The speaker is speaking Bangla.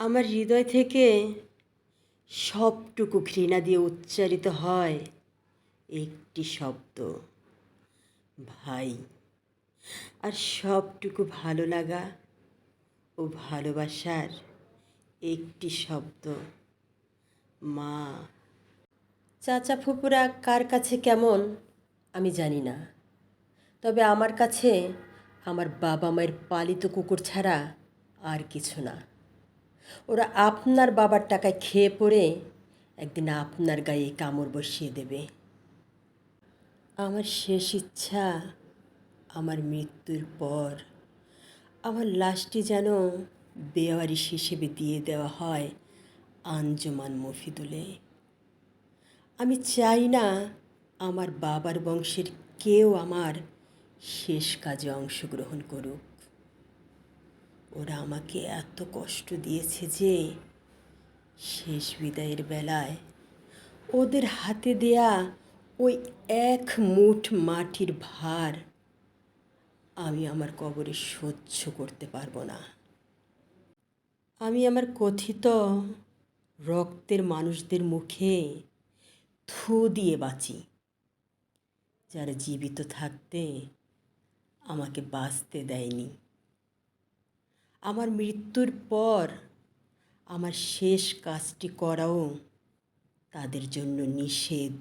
আমার হৃদয় থেকে সবটুকু ঘৃণা দিয়ে উচ্চারিত হয় একটি শব্দ, ভাই। আর সবটুকু ভালো লাগা ও ভালোবাসার একটি শব্দ, মা। চাচা ফুপুরা কার কাছে কেমন আমি জানি না, তবে আমার কাছে আমার বাবা মায়ের পালিত কুকুর ছাড়া আর কিছু না। ওরা আপনার বাবার টাকায় খেয়ে পড়ে একদিন আপনার গায়ে কামড় বসিয়ে দেবে। আমার শেষ ইচ্ছা, আমার মৃত্যুর পর আমার লাশটি যেন বেওয়ারিশ হিসেবে দিয়ে দেওয়া হয় আঞ্জুমান মফিদুলে। আমি চাই না আমার বাবার বংশের কেউ আমার শেষ কাজে অংশগ্রহণ করুক। ওরা আমাকে এত কষ্ট দিয়েছে যে শেষ বিদায়ের বেলায় ওদের হাতে দেয়া ওই এক মুঠ মাটির ভার আমি আমার কবরে সহ্য করতে পারবো না। আমি আমার কথিত রক্তের মানুষদের মুখে থু দিয়ে বাঁচি, যারা জীবিত থাকতে আমাকে বাঁচতে দেয়নি। আমার মৃত্যুর পর আমার শেষ কাজটি করাও তাদের জন্য নিষেধ।